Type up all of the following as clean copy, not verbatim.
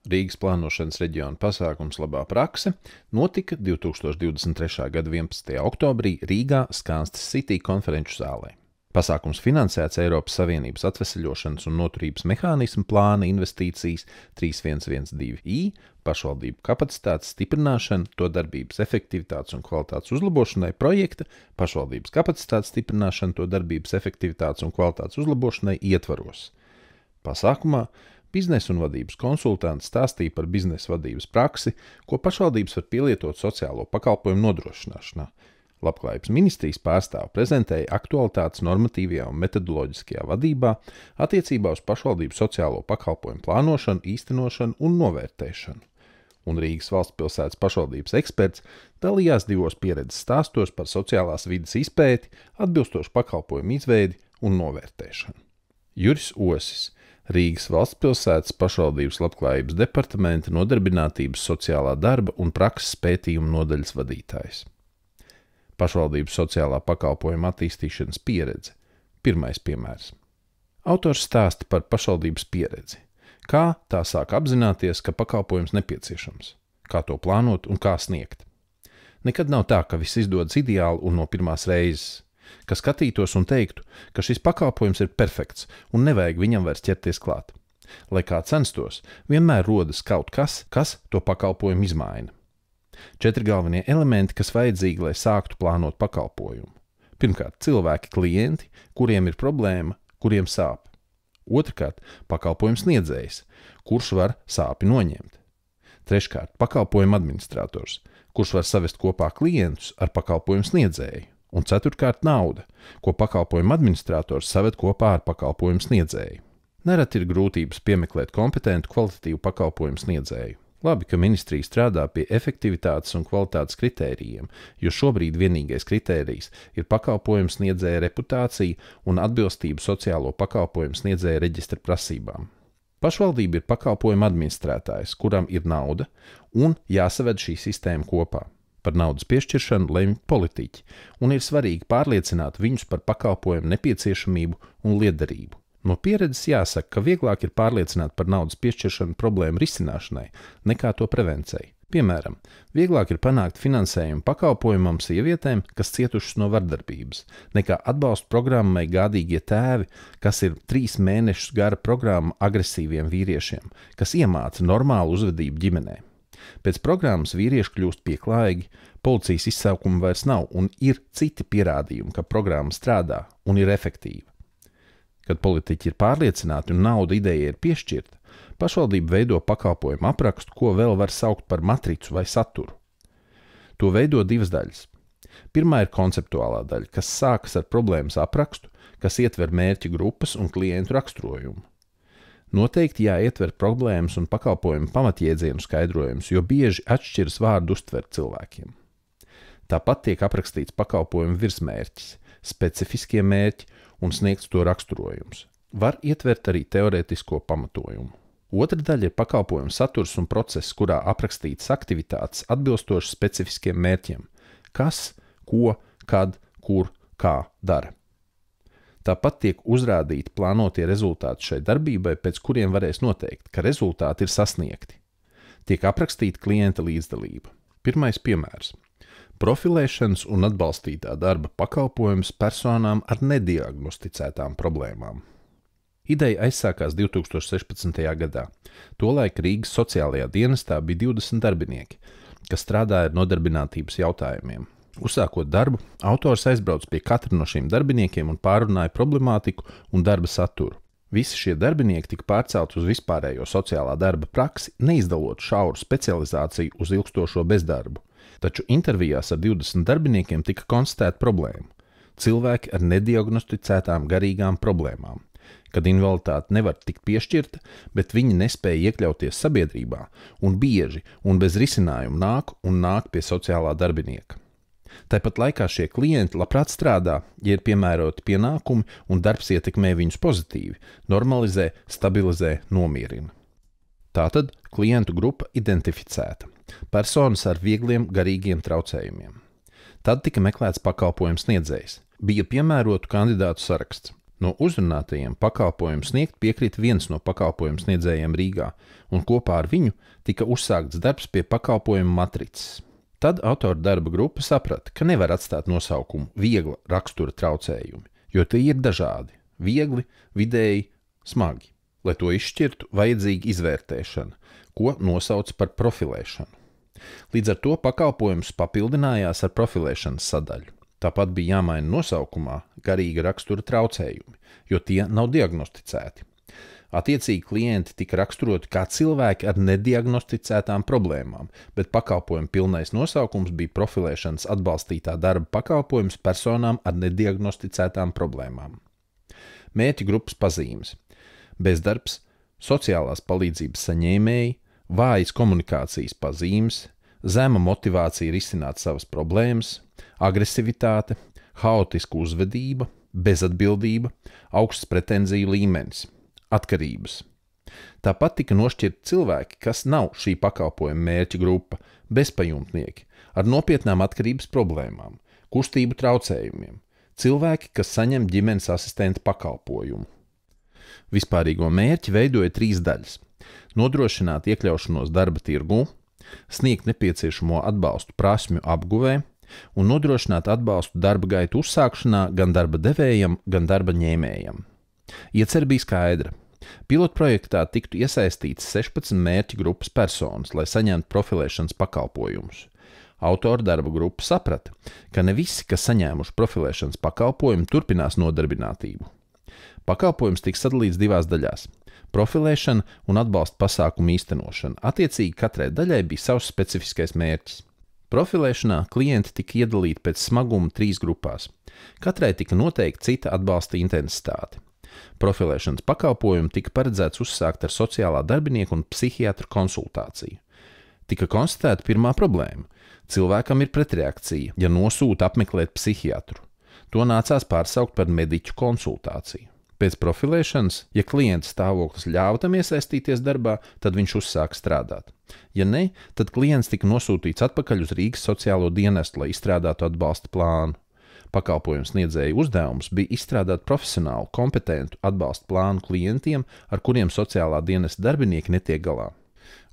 Rīgas plānošanas reģiona pasākums Labā prakse notika 2023. gada 11. oktobrī Rīgā Skanstes City konferenču zālē. Pasākums finansēts Eiropas Savienības atveseļošanas un noturības mehānisma plāna investīcijas 3112I, pašvaldību kapacitātes stiprināšana, to darbības efektivitātes un kvalitātes uzlabošanai projekta, pašvaldības kapacitātes stiprināšana, to darbības efektivitātes un kvalitātes uzlabošanai ietvaros. Pasākumā biznesa un vadības konsultanti stāstīja par biznesa vadības praksi, ko pašvaldības var pielietot sociālo pakalpojumu nodrošināšanā. Labklājības ministrijas pārstāve prezentēja aktualitātes normatīvajā un metodoloģiskajā vadībā attiecībā uz pašvaldību sociālo pakalpojumu plānošanu, īstenošanu un novērtēšanu. Un Rīgas valstspilsētas pašvaldības eksperts dalījās divos pieredzes stāstos par sociālās vides izpēti, atbilstošu pakalpojumu izveidi un novērtēšanu. Juris Osis, Rīgas valstspilsētas pašvaldības labklājības departamenta nodarbinātības sociālā darba un prakses pētījuma nodaļas vadītājs. Pašvaldības sociālā pakalpojuma attīstīšanas pieredze. Pirmais piemērs. Autors stāsta par pašvaldības pieredzi. Kā tā sāk apzināties, ka pakalpojums nepieciešams, kā to plānot un kā sniegt. Nekad nav tā, ka viss izdodas ideāli un no pirmās reizes, ka skatītos un teiktu, ka šis pakalpojums ir perfekts un nevajag viņam vairs ķerties klāt. Lai kā censtos, vienmēr rodas kaut kas, kas to pakalpojumu izmaina. 4 galvenie elementi, kas vajadzīgi, lai sāktu plānot pakalpojumu. Pirmkārt, cilvēki, klienti, kuriem ir problēma, kuriem sāp. Otrkārt, pakalpojums sniedzējs, kurš var sāpi noņemt. Treškārt, pakalpojuma administrators, kurš var savest kopā klientus ar pakalpojumu sniedzēju. Un ceturtkārt, nauda, ko pakalpojuma administrators saved kopā ar pakalpojumu sniedzēju. Nereti ir grūtības piemeklēt kompetentu kvalitatīvu pakalpojumu sniedzēju. Labi, ka ministrija strādā pie efektivitātes un kvalitātes kritērijiem, jo šobrīd vienīgais kritērijs ir pakalpojumu sniedzēja reputācija un atbilstība sociālo pakalpojumu sniedzēja reģistra prasībām. Pašvaldība ir pakalpojuma administrētājs, kuram ir nauda un jāsaved šī sistēma kopā. Par naudas piešķiršanu lemj politiķi, un ir svarīgi pārliecināt viņus par pakalpojumu nepieciešamību un lietderību. No pieredzes jāsaka, ka vieglāk ir pārliecināt par naudas piešķiršanu problēmu risināšanai, nekā to prevencei. Piemēram, vieglāk ir panākt finansējumu pakalpojumam sievietēm, kas cietušas no vardarbības, nekā atbalstu programmai Gādīgie tēvi, kas ir 3 mēnešus gara programma agresīviem vīriešiem, kas iemāca normālu uzvedību ģimenē. Pēc programmas vīrieši kļūst pieklājīgi, policijas izsaukuma vairs nav un ir citi pierādījumi, ka programma strādā un ir efektīva. Kad politiķi ir pārliecināti un nauda idejai ir piešķirta, pašvaldība veido pakalpojumu aprakstu, ko vēl var saukt par matricu vai saturu. To veido 2 daļas. Pirmā ir konceptuālā daļa, kas sākas ar problēmas aprakstu, kas ietver mērķa grupas un klientu raksturojumu. Noteikti jāietver problēmas un pakalpojumu pamatjēdzienu skaidrojums, jo bieži atšķiras vārdu uztvert cilvēkiem. Tāpat tiek aprakstīts pakalpojumu virsmērķis, specifiskie mērķi un sniegts to raksturojums. Var ietvert arī teorētisko pamatojumu. Otra daļa ir pakalpojumu saturs un process, kurā aprakstītas aktivitātes atbilstoši specifiskiem mērķiem. Kas, ko, kad, kur, kā dara. Tāpat tiek uzrādīti plānotie rezultāti šai darbībai, pēc kuriem varēs noteikt, ka rezultāti ir sasniegti. Tiek aprakstīta klienta līdzdalība. Pirmais piemērs. Profilēšanas un atbalstītā darba pakalpojums personām ar nediagnosticētām problēmām. Ideja aizsākās 2016. gadā. Tolaik Rīgas sociālajā dienestā bija 20 darbinieki, kas strādāja ar nodarbinātības jautājumiem. Uzsākot darbu, autors aizbrauc pie katra no šiem darbiniekiem un pārunāja problemātiku un darba saturu. Visi šie darbinieki tika pārcelti uz vispārējo sociālā darba praksi, neizdalot šauru specializāciju uz ilgstošo bezdarbu. Taču intervijās ar 20 darbiniekiem tika konstatēta problēma – cilvēki ar nediagnosticētām garīgām problēmām, kad invaliditāte nevar tikt piešķirta, bet viņi nespēja iekļauties sabiedrībā un bieži un bez risinājuma nāk pie sociālā darbinieka. Tāpat laikā šie klienti labprāt strādā, ja ir piemēroti pienākumi un darbs ietekmē viņus pozitīvi, normalizē, stabilizē, nomierina. Tātad klientu grupa identificēta. Personas ar viegliem garīgiem traucējumiem. Tad tika meklēts pakalpojums sniedzējs. Bija piemērotu kandidātu saraksts. No uzrunātajiem pakalpojumu sniegt piekrita viens no pakalpojumu sniedzējiem Rīgā, un kopā ar viņu tika uzsākts darbs pie pakalpojumu matricas. Tad autora darba grupa saprata, ka nevar atstāt nosaukumu viegla rakstura traucējumi, jo tie ir dažādi – viegli, vidēji, smagi. Lai to izšķirtu, vajadzīga izvērtēšana, ko nosauc par profilēšanu. Līdz ar to pakalpojums papildinājās ar profilēšanas sadaļu. Tāpat bija jāmaina nosaukumā garīga rakstura traucējumi, jo tie nav diagnosticēti. Attiecīgi klienti tika raksturoti kā cilvēki ar nediagnosticētām problēmām, bet pakalpojuma pilnais nosaukums bija profilēšanas atbalstītā darba pakalpojums personām ar nediagnosticētām problēmām. Mērķa grupas pazīmes – bezdarbs, sociālās palīdzības saņēmēji, vājas komunikācijas pazīmes, zema motivācija risināt savas problēmas, agresivitāte, haotiska uzvedība, bezatbildība, augsts pretenziju līmenis, atkarības. Tāpat tika nošķirti cilvēki, kas nav šī pakalpojuma mērķa grupa, bezpajumtnieki, ar nopietnām atkarības problēmām, kustību traucējumiem, cilvēki, kas saņem ģimenes asistenta pakalpojumu. Vispārīgo mērķi veidoja 3 daļas – nodrošināt iekļaušanos darba tirgū, sniegt nepieciešamo atbalstu prasmju apguvē un nodrošināt atbalstu darba gaitu uzsākšanā gan darba devējam, gan darba ņēmējam. Iecer bija skaidra. Pilotprojektā tiktu iesaistīts 16 mērķa grupas personas, lai saņemtu profilēšanas pakalpojumus. Autora darba grupa saprata, ka ne visi, kas saņēmuši profilēšanas pakalpojumu, turpinās nodarbinātību. Pakalpojums tika sadalīts 2 daļās – profilēšana un atbalsta pasākumu īstenošana. Attiecīgi katrai daļai bija savs specifiskais mērķis. Profilēšanā klienti tika iedalīti pēc smaguma 3 grupās. Katrai tika noteikta cita atbalsta intensitāte. Profilēšanas pakalpojumu tika paredzēts uzsākt ar sociālā darbinieka un psihiatra konsultāciju. Tika konstatēta pirmā problēma. Cilvēkam ir pretreakcija, ja nosūta apmeklēt psihiatru. To nācās pārsaukt par mediķu konsultāciju. Pēc profilēšanas, ja klienta stāvoklis ļāva tam iesaistīties darbā, tad viņš uzsāka strādāt. Ja ne, tad klients tika nosūtīts atpakaļ uz Rīgas sociālo dienestu, lai izstrādātu atbalsta plānu. Pakalpojums sniedzēja uzdevums bija izstrādāt profesionālu, kompetentu atbalsta plānu klientiem, ar kuriem sociālā dienesta darbinieki netiek galā.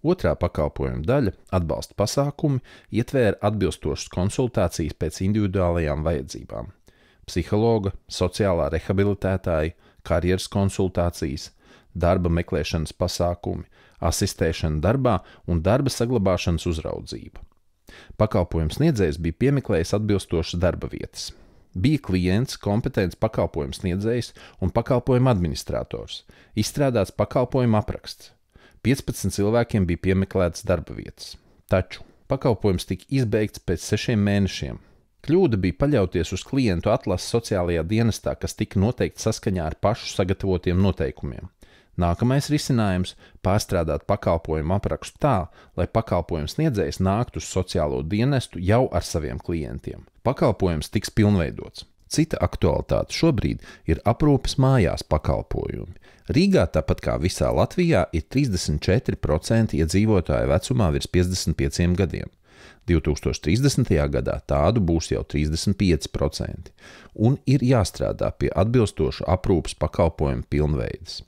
Otrā pakalpojuma daļa, atbalsta pasākumi, ietvēra atbilstošas konsultācijas pēc individuālajām vajadzībām. Psihologa, sociālā rehabilitētāja, karjeras konsultācijas, darba meklēšanas pasākumi, asistēšana darbā un darba saglabāšanas uzraudzība. Pakalpojums sniedzējs bija piemeklējis atbilstošas darba vietas. Bija klients, kompetents pakalpojums sniedzējs un pakalpojuma administrators. Izstrādāts pakalpojuma apraksts. 15 cilvēkiem bija piemeklētas darba vietas. Taču pakalpojums tika izbeigts pēc 6 mēnešiem. Kļūda bija paļauties uz klientu atlasi sociālajā dienestā, kas tika noteikti saskaņā ar pašu sagatavotiem noteikumiem. Nākamais risinājums – pārstrādāt pakalpojumu aprakstu tā, lai pakalpojums sniedzējs nāktu uz sociālo dienestu jau ar saviem klientiem. Pakalpojums tiks pilnveidots. Cita aktualitāte šobrīd ir aprūpes mājās pakalpojumi. Rīgā, tāpat kā visā Latvijā, ir 34% iedzīvotāju vecumā virs 55 gadiem. 2030. gadā tādu būs jau 35%, un ir jāstrādā pie atbilstošu aprūpes pakalpojumu pilnveides.